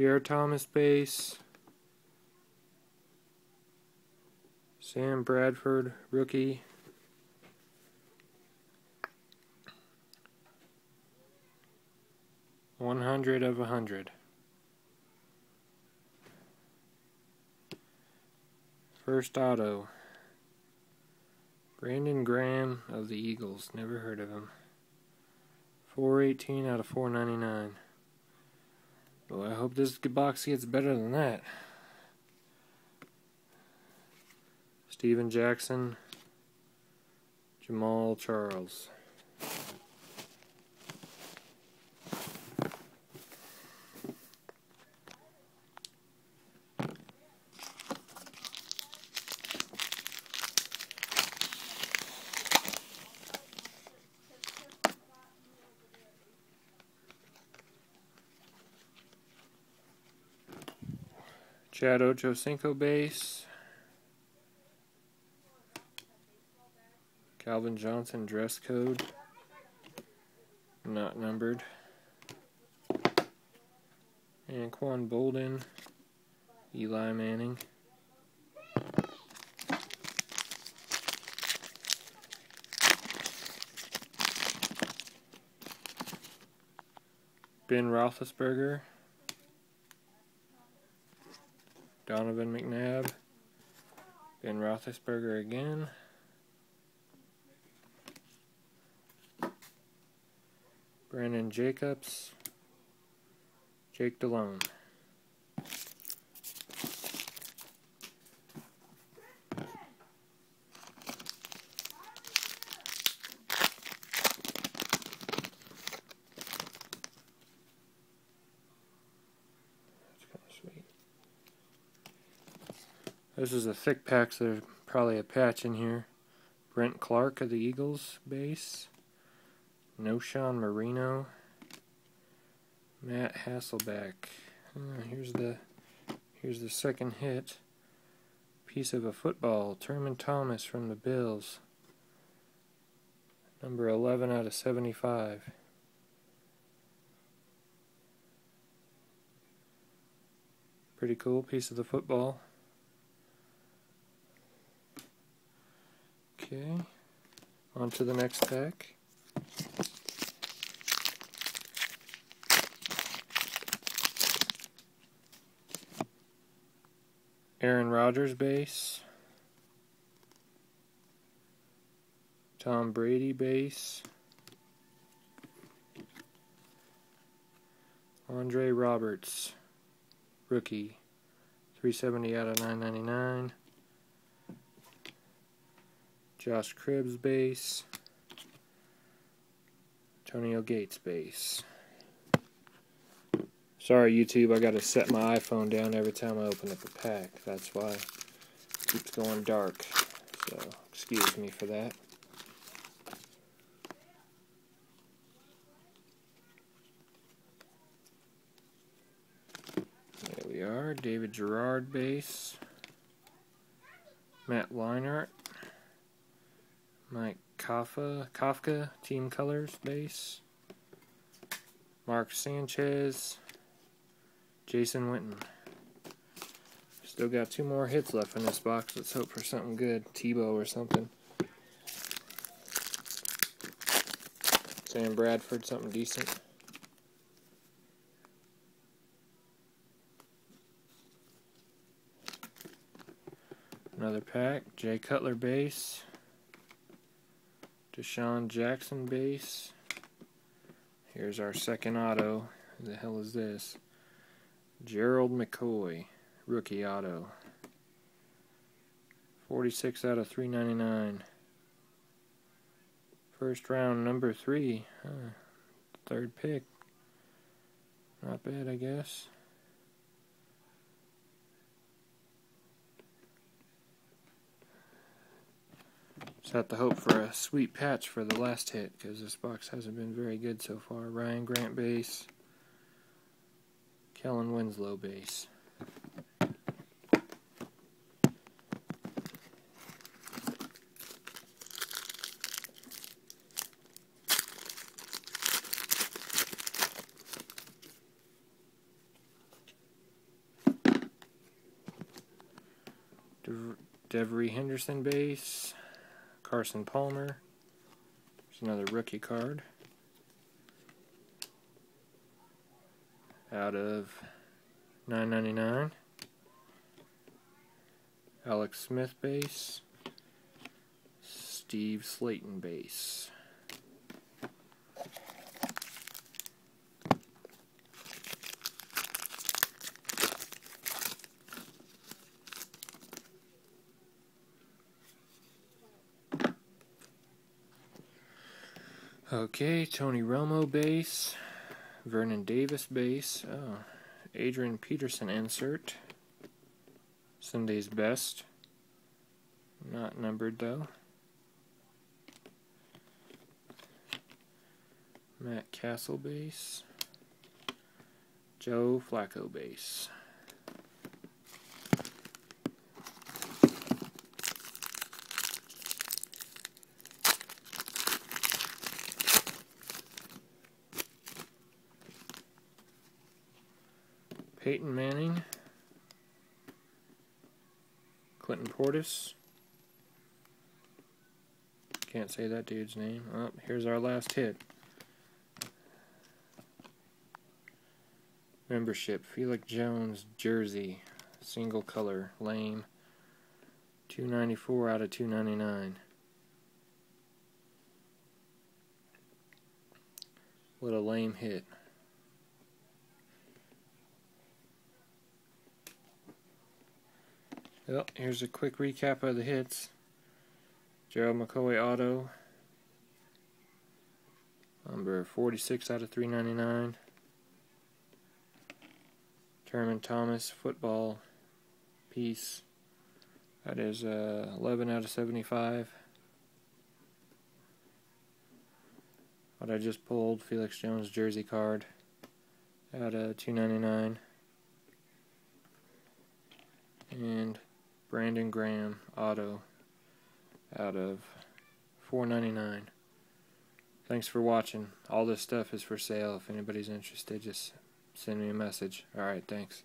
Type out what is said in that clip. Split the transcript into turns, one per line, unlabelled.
Gerald Thomas base. Sam Bradford rookie. (100/100). First auto. Brandon Graham of the Eagles. Never heard of him. 418/499. Well, I hope this box gets better than that. Steven Jackson. Jamal Charles. Chad Ochocinco base. Calvin Johnson dress code. Not numbered. Anquan Bolden. Eli Manning. Ben Roethlisberger. Donovan McNabb. Ben Roethlisberger again. Brandon Jacobs. Jake Delhomme. This is a thick pack, so there's probably a patch in here. Brent Clark of the Eagles base. Noshawn Marino. Matt Hasselbeck. Here's the second hit. Piece of a football. Thurman Thomas from the Bills. Number 11/75. Pretty cool piece of the football. Okay, on to the next pack. Aaron Rodgers base. Tom Brady base. Andre Roberts rookie. 370/999. Josh Cribbs base. Antonio Gates base. Sorry YouTube, I gotta set my iPhone down every time I open up a pack. That's why it keeps going dark. So excuse me for that. There we are. David Gerard base. Matt Leinart. Mike Kafka, team colors base. Mark Sanchez. Jason Witten. Still got 2 more hits left in this box. Let's hope for something good. Tebow or something. Sam Bradford, something decent. Another pack. Jay Cutler base. Deshaun Jackson base. Here's our second auto. Who the hell is this? Gerald McCoy, rookie auto. 46/399. First round, number 3. Third pick. Not bad, I guess. Just have to hope for a sweet patch for the last hit, because this box hasn't been very good so far. Ryan Grant base. Kellen Winslow base. Devery Henderson base. Carson Palmer. There's another rookie card. Out of $9.99. Alex Smith base. Steve Slayton base. Okay, Tony Romo base, Vernon Davis base, Adrian Peterson insert, Sunday's best, not numbered though, Matt Castle base, Joe Flacco base. Peyton Manning, Clinton Portis, can't say that dude's name. Oh, here's our last hit. Membership, Felix Jones jersey, single color, lame, $2.94 out of $2.99. What a lame hit. Well, here's a quick recap of the hits. Gerald McCoy auto, number 46 out of 399. Thurman Thomas football piece, that is 11 out of 75. What I just pulled, Felix Jones jersey card, out of $2.99. And Brandon Graham auto out of $4.99. Thanks for watching. All this stuff is for sale. If anybody's interested, just send me a message. Alright, thanks.